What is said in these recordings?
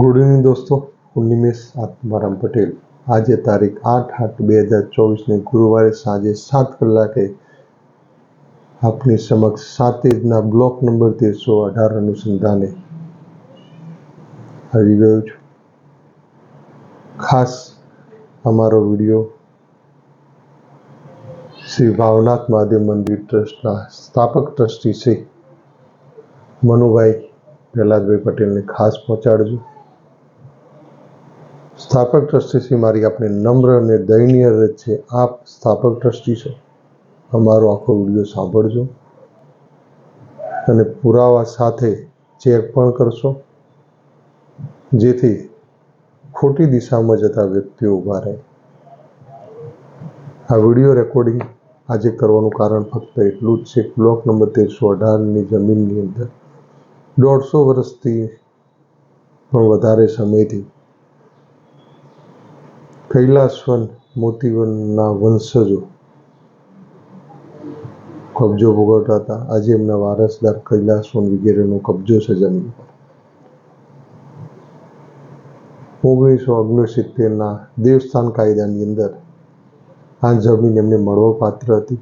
Good evening દોસ્તો, હું નિમેશ આત્મારામ પટેલ। આજે તારીખ 8/8/2024 ગુરુવારે સાંજે 7 કલાકે આપની સમક્ષ સાતેજના બ્લોક નંબર 1318 અનુસંધાને આવી ગયો છું। ખાસ અમારો વિડીયો શ્રી ભાવનાથ મહાદેવ મંદિર ટ્રસ્ટના સ્થાપક ટ્રસ્ટી શ્રી મનુભાઈ પ્રહલાદભાઈ પટેલને ખાસ પહોંચાડજો। સ્થાપક ટ્રસ્ટી શ્રી મારી આપણે નમ્ર અને દયનીય અરજ છે, આપ સ્થાપક ટ્રસ્ટી છો, અમારો આખો વિડીયો સાંભળજો અને પુરાવા સાથે ચેક પણ કરશો, જેથી ખોટી દિશામાં જતા વ્યક્તિઓ ઊભા રહે। આ વિડીયો રેકોર્ડિંગ આજે કરવાનું કારણ ફક્ત એટલું જ છે કે બ્લોક નંબર 1318ની જમીનની અંદર 150 વર્ષથી પણ વધારે સમયથી કૈલાસવન મોતીવનના વંશજો કબજો ભોગવતા હતા। આજે એમના વારસદાર કૈલાસવન વગેરેનો કબજો છે જમીન પર। 1969ના દેવસ્થાન કાયદાની અંદર આ જમીન એમને મળવા પાત્ર હતી,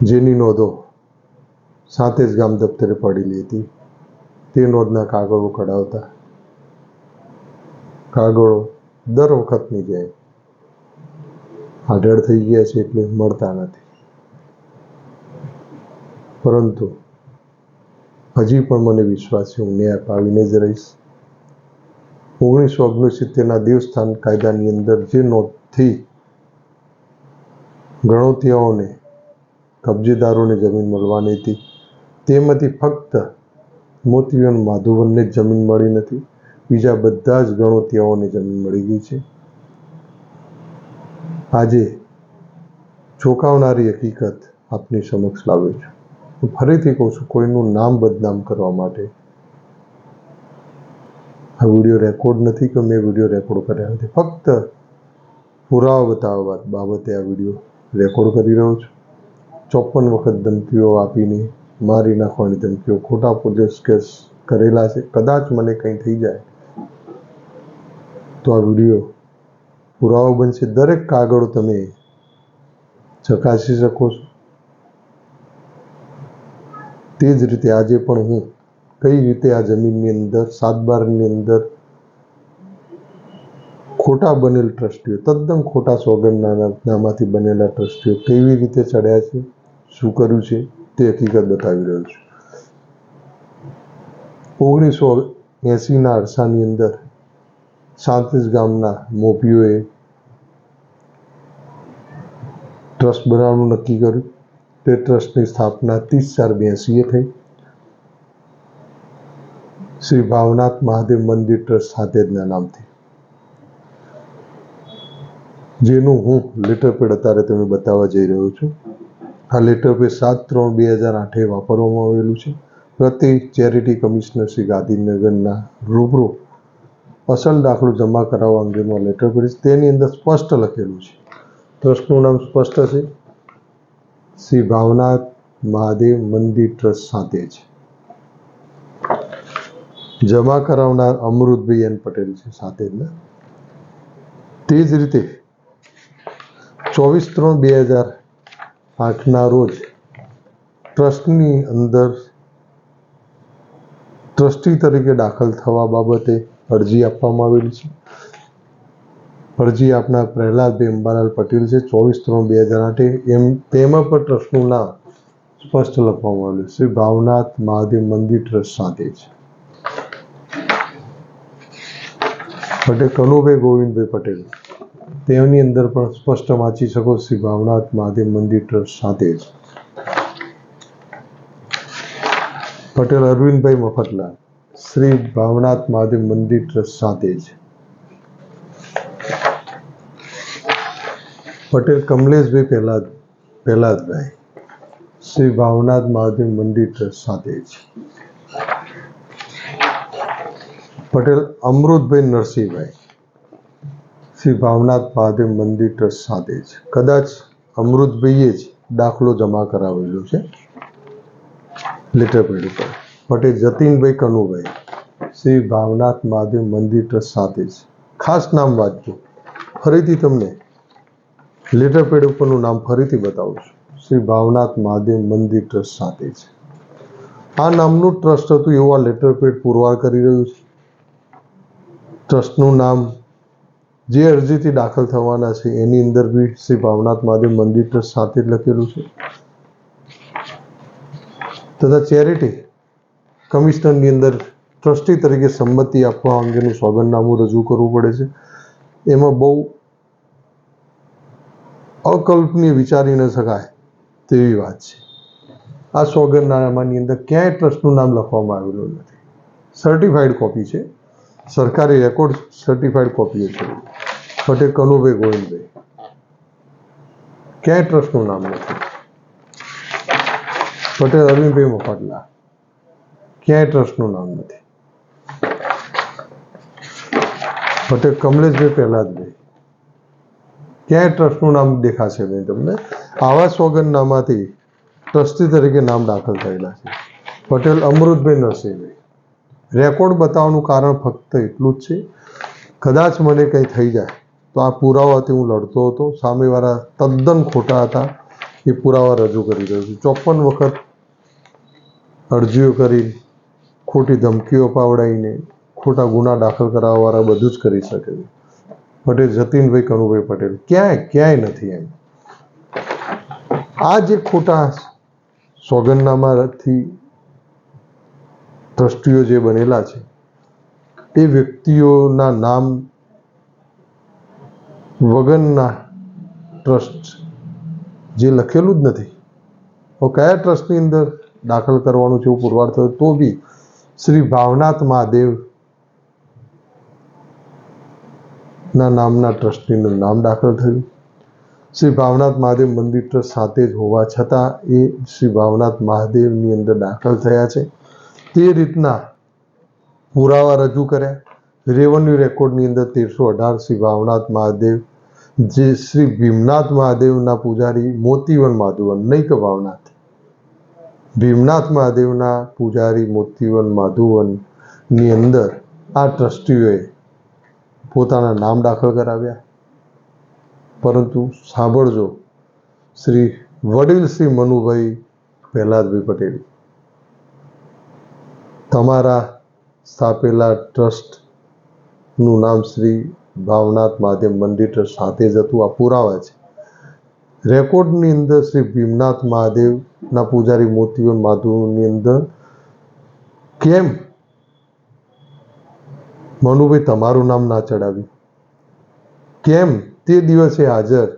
જેની નોંધો સાતેજ ગામ દફતરે પડેલી હતી। તે નોંધના કાગળો કઢાવતા કાગળો દર વખતની જેમ આઢળ થઈ ગયા છે, એટલે મળતા નથી। પરંતુ હજી પણ મને વિશ્વાસ છે, હું ન્યાય પામીને જ રહીશ। 1969ના દેવસ્થાન કાયદાની અંદર જે નોંધથી ગણોતિયાઓને કબજેદારોને જમીન મળવાની હતી, તેમાંથી ફક્ત મોતીવન માધુવનને જ જમીન મળી નથી, બીજા બધા જ ગણોતિયાઓને જમીન મળી ગઈ છે। આજે ચોંકાવનારી હકીકત આપની સમક્ષ લાવ્યો છું। હું ફરીથી કહું છું, કોઈનું નામ બદનામ કરવા માટે આ વિડીયો રેકોર્ડ નથી કે મેં વિડીયો રેકોર્ડ કર્યા નથી, ફક્ત પુરાવા બતાવવા બાબતે આ વિડીયો રેકોર્ડ કરી રહ્યો છું। 54 વખત ધમકીઓ આપીને મારી નાખવાની ધમકીઓ, ખોટા પોલીસ કેસ કરેલા છે। કદાચ મને કંઈ થઈ જાય તો આ વિડીયો પુરાવો બનશે। દરેક કાગળો તમે ચકાસી શકો છો। તે જ રીતે આજે પણ હું કઈ રીતે આ જમીનની અંદર 7/12ની અંદર ખોટા બનેલ ટ્રસ્ટીઓ, તદ્દન ખોટા સોગંદનામાથી બનેલા ટ્રસ્ટીઓ કેવી રીતે ચડ્યા છે, શું કર્યું છે, તે હકીકત બતાવી રહ્યો છું। 1980ના અરસાની અંદર સાતેજ ગામના મોભીઓએ ટ્રસ્ટ બનાવવાનું નક્કી કર્યું। તે ટ્રસ્ટની સ્થાપના 30/4/82 થઈ। શ્રી ભાવનાથ મહાદેવ મંદિર ટ્રસ્ટ સાતેજના નામથી, જેનું હું લેટર પેડ અત્યારે તમે બતાવવા જઈ રહ્યો છું। આ લેટર પેડ 7/3/2008 વાપરવામાં આવેલું છે। પ્રતિ ચેરિટી કમિશનર શ્રી ગાંધીનગરના રૂબરૂ અસલ દાખલો જમા કરાવવા અંગેનો લેટર પેડ છે। તેની અંદર સ્પષ્ટ લખેલું છે, ટ્રસ્ટનું નામ સ્પષ્ટ છે, શ્રી ભાવનાથ મહાદેવ મંદિર ટ્રસ્ટ સાતેજ। જમા કરાવનાર અમૃતભાઈ એન પટેલ છે સાતેજના। તે જ રીતે 24/3/2008ના રોજ ટ્રસ્ટની અંદર ટ્રસ્ટી તરીકે દાખલ થવા બાબતે અરજી આપવામાં આવેલી છે। અરજી આપનાર પ્રહલાદભાઈ અંબાલાલ પટેલ છે। 24/3/2008 તેમાં પણ ટ્રસ્ટનું નામ સ્પષ્ટ લખવામાં આવેલું, શ્રી ભાવનાથ મહાદેવ મંદિર ટ્રસ્ટ સાતેજ। પટેલ કનુભાઈ ગોવિંદભાઈ પટેલ, તેની અંદર પણ સ્પષ્ટ વાંચી શકો, શ્રી ભાવનાથ મહાદેવ મંદિર ટ્રસ્ટ સાતેજ। પટેલ અરવિંદભાઈ મફતલાલ, શ્રી ભાવનાથ મહાદેવ મંદિર ટ્રસ્ટ સાતેજ। પટેલ કમલેશભાઈ પ્રહલાદભાઈ, શ્રી ભાવનાથ મહાદેવ મંદિર ટ્રસ્ટ સાતેજ। પટેલ અમૃતભાઈ નરસિંહભાઈ, શ્રી ભાવનાથ મહાદેવ મંદિર ટ્રસ્ટ સાતેજ। કદાચ અમૃતભાઈએ જ દાખલો જમા કરાવેલો છે લેટર પેડ ઉપર। પટેલ જતીનભાઈ કનુભાઈ, શ્રી ભાવનાથ મહાદેવ મંદિર ટ્રસ્ટ સાથે છે. ખાસ નામ વાંચજો. ફરીથી તમને લેટર પેડ ઉપરનું નામ ફરીથી બતાવું છું. શ્રી ભાવનાથ મહાદેવ મંદિર ટ્રસ્ટ સાથે છે. આ નામનું ટ્રસ્ટ હતું એવું આ લેટર પેડ પુરવાર કરી રહ્યું છે. ટ્રસ્ટનું નામ જે અરજીથી દાખલ થવાના છે એની અંદર બી શ્રી ભાવનાથ મહાદેવ મંદિર ટ્રસ્ટ સાથે જ લખેલું છે. તથા ચેરિટી કમિશનરની અંદર ટ્રસ્ટી તરીકે સંમતિ આપવા અંગેનું સોગંદનામું રજૂ કરવું પડે છે. એમાં બહુ અકલ્પનીય વિચારી ન શકાય તેવી વાત છે. આ સોગંદનામાની અંદર ક્યાંય ટ્રસ્ટનું નામ લખવામાં આવેલું નથી. સર્ટિફાઈડ કોપી છે, સરકારી રેકોર્ડ સર્ટિફાઈડ કોપીઓ છે. પટેલ કનુભાઈ ગોવિંદભાઈ, ક્યાંય ટ્રસ્ટનું નામ નથી. પટેલ અરવિંદભાઈ મફતલા, ક્યાંય ટ્રસ્ટનું નામ નથી. પટેલ કમલેશભાઈ પ્રહલાદભાઈ, ક્યાંય ટ્રસ્ટનું નામ દેખાશે નહીં તમને. આવા સોગંદનામાથી ટ્રસ્ટી તરીકે નામ દાખલ થયેલા છે. પટેલ અમૃતભાઈ નરસિંહભાઈ. રેકોર્ડ બતાવવાનું કારણ ફક્ત એટલું જ છે, કદાચ મને કંઈ થઈ જાય તો આ પુરાવાથી હું લડતો હતો. સામેવાળા તદ્દન ખોટા હતા. એ પુરાવા રજૂ કરી રહ્યો છું. 54 વખત અરજીઓ કરી, ખોટી ધમકીઓ પાવડાવીને ખોટા ગુના દાખલ કરાવવાવાળા બધું જ કરી શકે છે. પટેલ જતીનભાઈ કનુભાઈ પટેલ, ક્યાંય નથી. એમ આ જે ખોટા સોગંદનામાથી ટ્રસ્ટીઓ જે બનેલા છે એ વ્યક્તિઓના નામ વગરના ટ્રસ્ટ જે લખેલું જ નથી. તો કયા ટ્રસ્ટની અંદર દાખલ કરવાનું છે એવું પુરવાર થયો તો બી શ્રી ભાવનાથ મહાદેવ ના નામના ટ્રસ્ટની અંદર નામ દાખલ થયું. શ્રી ભાવનાથ મહાદેવ મંદિર ટ્રસ્ટ સાથે જ હોવા છતાં એ શ્રી ભાવનાથ મહાદેવની અંદર દાખલ થયા છે તે રીતના પુરાવા રજૂ કર્યા. રેવન્યુ રેકોર્ડની અંદર 1318 શ્રી ભાવનાથ મહાદેવ જે શ્રી ભીમનાથ મહાદેવના પૂજારી મોતીવન માધવન, નહીં કે ભાવનાથ, ભીમનાથ મહાદેવના પૂજારી મોતીવન માધવનની અંદર આ ટ્રસ્ટીઓએ પોતાના નામ દાખલ કરાવ્યા. પરંતુ સાંભળજો, શ્રી વડીલ શ્રી મનુભાઈ પ્રહલાદભાઈ પટેલ, તમારા સ્થાપેલા ટ્રસ્ટનું નામ શ્રી ભાવનાથ મહાદેવ મંદિર ટ્રસ્ટ સાથે જ હતું. આ પુરાવા છે. રેકોર્ડની અંદર શ્રી ભીમનાથ મહાદેવના પૂજારી મોતીવન માધવની અંદર કેમ મનુભાઈ તમારું નામ ના ચડાવ્યું? કેમ તે દિવસે હાજર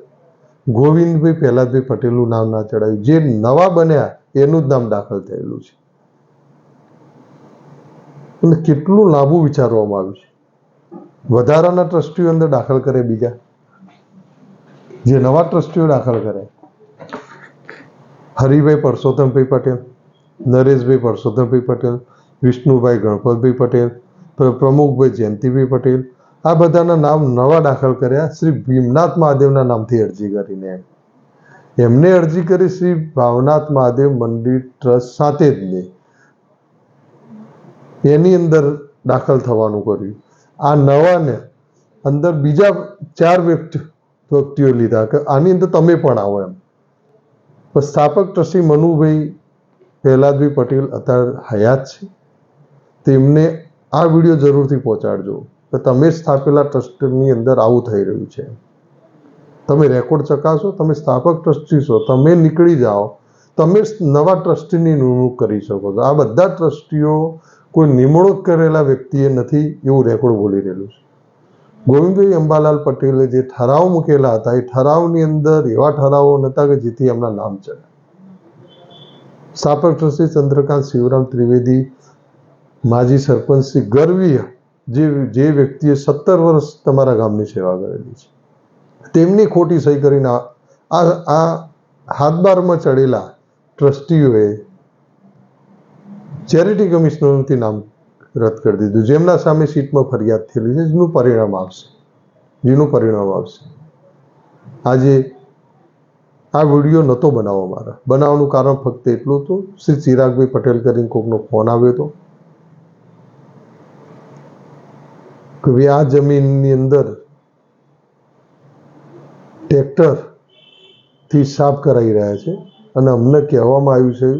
ગોવિંદભાઈ પ્રહલાદભાઈ પટેલનું નામ ના ચડાવ્યું? જે નવા બન્યા એનું જ નામ દાખલ થયેલું છે. અને કેટલું લાંબુ વિચારવામાં આવ્યું છે. વધારાના ટ્રસ્ટીઓ અંદર દાખલ કરે, બીજા જે નવા ટ્રસ્ટીઓ દાખલ કરે, હરિભાઈ પરસોત્તમભાઈ પટેલ, નરેશભાઈ પરસોત્તમભાઈ પટેલ, વિષ્ણુભાઈ ગણપતભાઈ પટેલ, પ્રમુખભાઈ જયંતિભાઈ પટેલ, આ બધાના નામ નવા દાખલ કર્યા શ્રી ભીમનાથ મહાદેવના નામથી અરજી કરીને. એમને અરજી કરી શ્રી ભાવનાથ મહાદેવ મંદિર ટ્રસ્ટ સાથે જ નહીં, એની અંદર દાખલ થવાનું કર્યું. આ નવાને અંદર બીજા 4 વ્યક્તિઓ લીધા કે આની અંદર તમે પણ આવો એમ. પણ સ્થાપક ટ્રસ્ટી મનુભાઈ પ્રહલાદભાઈ પટેલ અત્યારે હયાત છે. તેમને આ વિડીયો જરૂરથી પહોંચાડજો કે તમે સ્થાપેલા ટ્રસ્ટની અંદર આવું થઈ રહ્યું છે. તમે રેકોર્ડ ચકાસો, તમે સ્થાપક ટ્રસ્ટી છો, તમે નીકળી જાઓ, તમે નવા ટ્રસ્ટીની નિમણૂક કરી શકો છો. આ બધા ટ્રસ્ટીઓ કોઈ નિમણૂક કરેલા વ્યક્તિએ નથી એવું રેકોર્ડ બોલી રહેલું છે. ગોવિંદભાઈ અંબાલાલ પટેલે જે ઠરાવ મૂકેલા હતા એ ઠરાવની અંદર એવા ઠરાવો નહોતા કે જેથી એમના નામ ચડે. સ્થાપક ટ્રસ્ટી ચંદ્રકાંત શિવરામ ત્રિવેદી, માજી સરપંચ શ્રી ગરવી, જે વ્યક્તિએ 17 વર્ષ તમારા ગામની સેવા કરેલી છે, તેમની ખોટી સહી કરીને આ હાથબારમાં ચડેલા ટ્રસ્ટીઓએ ચેરિટી કમિશનરથી નામ રદ કરી દીધું. જેમના સામે સીટમાં ફરિયાદ થયેલી છે, જેનું પરિણામ આવશે. આજે આ વિડીયો નહોતો બનાવવાનું કારણ ફક્ત એટલું હતું, શ્રી ચિરાગભાઈ પટેલ કરીને કોકનો ફોન આવ્યો હતો કે ભાઈ આ જમીનની અંદર ટ્રેક્ટરથી સાફ કરાવી રહ્યા છે અને અમને કહેવામાં આવ્યું છે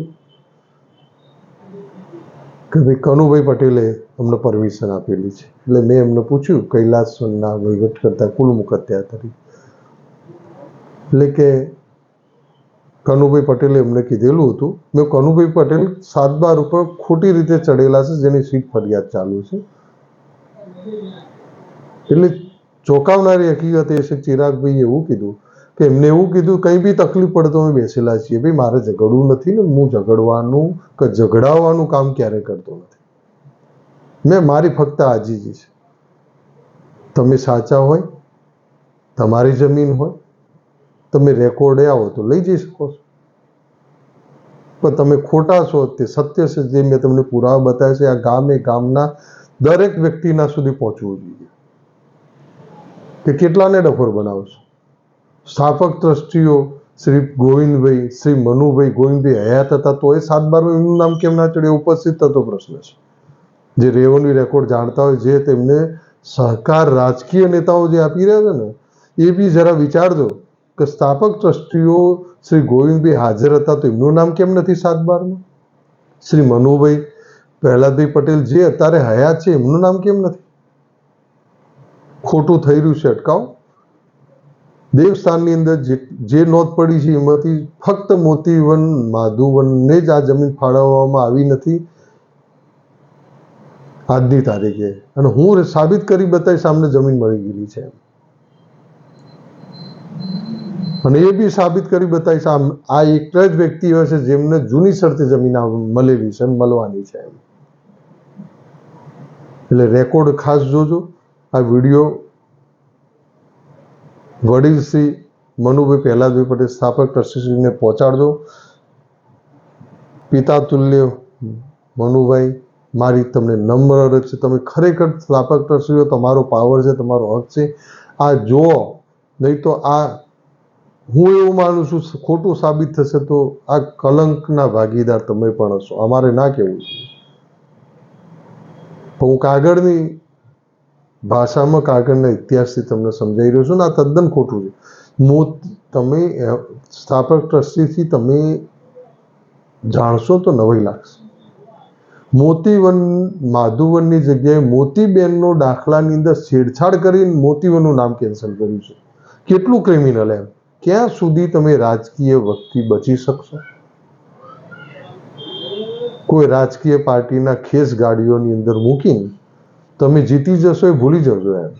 કે ભાઈ કનુભાઈ પટેલે અમને પરમિશન આપેલી છે. એટલે મેં એમને પૂછ્યું કૈલાસના વહીવટ કરતા કુલ મુખત્યાર તરીકે, એટલે કે કનુભાઈ પટેલે એમને કીધેલું હતું. મેં કનુભાઈ પટેલ 7/12 ઉપર ખોટી રીતે ચડેલા છે જેની સીટ ફરિયાદ ચાલુ છે. એટલે ચોંકાવનારી હકીકત એ છે ચિરાગભાઈ એવું કીધું કે એમને એવું કીધું કંઈ બી તકલીફ પડે તો અમે બેસેલા છીએ. ભાઈ મારે ઝઘડવું નથી ને હું ઝઘડવાનું કે ઝઘડાવવાનું કામ ક્યારે કરતો નથી. મેં મારી ફક્ત આજીજી છે. તમે સાચા હોય, તમારી જમીન હોય, તમે રેકોર્ડે આવો તો લઈ જઈ શકો છો, પણ તમે ખોટા છો તે સત્ય છે. જે મેં તમને પુરાવા બતાવ્યા છે આ ગામના દરેક વ્યક્તિના સુધી પહોંચવું જોઈએ કે કેટલાને ડફોર બનાવશો. સ્થાપક ટ્રસ્ટીઓ શ્રી ગોવિંદભાઈ, શ્રી મનુભાઈ, ગોવિંદભાઈ હયાત હતા તો એ 7/12 એમનું નામ કેમ ના ચડે ઉપસ્થિત થતો પ્રશ્ન છે. જે રેવન્યુ રેકોર્ડ જાણતા હોય, જે તેમને સહકાર રાજકીય નેતાઓ જે આપી રહ્યા છે ને, એ બી જરા વિચારજો કે સ્થાપક ટ્રસ્ટીઓ શ્રી ગોવિંદભાઈ હાજર હતા તો એમનું નામ કેમ નથી 7/12માં? શ્રી મનુભાઈ, પ્રહલાદભાઈ પટેલ જે અત્યારે હયાત છે એમનું નામ કેમ નથી? ખોટું થઈ રહ્યું છે, અટકાવો. દેવસ્થાનની અંદર જે નોંધ પડી છે એમાંથી ફક્ત મોતીવન માધુવનને જ આ જમીન ફાળવવામાં આવી નથી આજની તારીખે, અને હું સાબિત કરી બતાવીશ સામને જમીન મળી ગયેલી છે. અને એ બી સાબિત કરી બતાવીશ આ એક જ વ્યક્તિ હોય છે જેમને જૂની શરતે જમીન મળેલી છે અને મળવાની છે. એટલે રેકોર્ડ ખાસ જોજો. આ વિડીયો વડીલ શ્રી મનુભાઈ પ્રહલાદભાઈ પટેલ સ્થાપક ટ્રસ્ટીશ્રીને પહોંચાડજો. પિતા તુલ્ય મનુભાઈ, મારી તમને નમ્ર અરજ છે, તમે ખરેખર સ્થાપક ટ્રસ્ટીઓ, તમારો પાવર છે, તમારો હક છે, આ જુઓ. નહીં તો આ હું એવું માનું છું ખોટું સાબિત થશે તો આ કલંકના ભાગીદાર તમે પણ હશો. અમારે ના કહેવું જોઈએ. હું કાગળની ભાષામાં કાગળના ઇતિહાસથી તમને સમજાવી રહ્યો છું ને આ તદ્દન ખોટું છે. તમે સ્થાપક ટ્રસ્ટીથી તમે જાણશો તો નવાઈ લાગશે. મોતીવન માધુવનની જગ્યાએ મોતીબેનનો દાખલાની અંદર છેડછાડ કરીને મોતીવનનું નામ કેન્સલ કર્યું છે. કેટલું ક્રિમિનલ એમ? ક્યાં સુધી તમે રાજકીય વખતથી બચી શકશો? કોઈ રાજકીય પાર્ટીના ખેસ ગાડીઓની અંદર મૂકીને તમે જીતી જશો એ ભૂલી જજો એમ.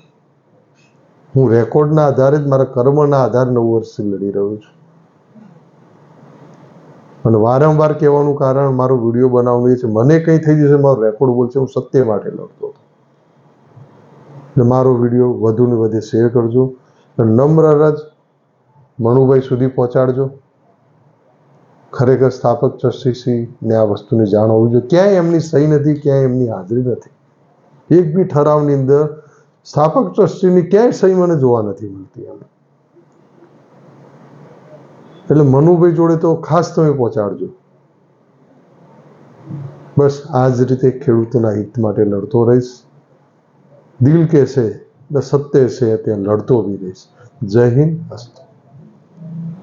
હું રેકોર્ડના આધારે જ મારા કર્મના આધારે 9 વર્ષથી લડી રહ્યો છું. અને વારંવાર કહેવાનું કારણ મારો વિડીયો બનાવવાનું એ છે, મને કંઈ થઈ જશે મારો રેકોર્ડ બોલશે, હું સત્ય માટે લડતો હતો. એટલે મારો વિડીયો વધુ ને વધુ શેર કરજો. નમ્ર અરજ મનુભાઈ સુધી પહોંચાડજો. ખરેખર સ્થાપક ટ્રસ્ટીશ્રીને આ વસ્તુની જાણ હોવી જોઈએ. ક્યાંય એમની સહી નથી, ક્યાંય એમની હાજરી નથી. એક બી ઠરાવની અંદર સ્થાપક ટ્રસ્ટીની ક્યાંય સહી મને જોવા નથી મળતી. એટલે મનુભાઈ જોડે તો ખાસ તમે પહોંચાડજો. બસ આ જ રીતે ખેડૂતોના હિત માટે લડતો રહીશ. દિલ કે છે, સત્ય છે ત્યાં લડતો બી રહીશ. જય હિન્દ. અસ્તુ.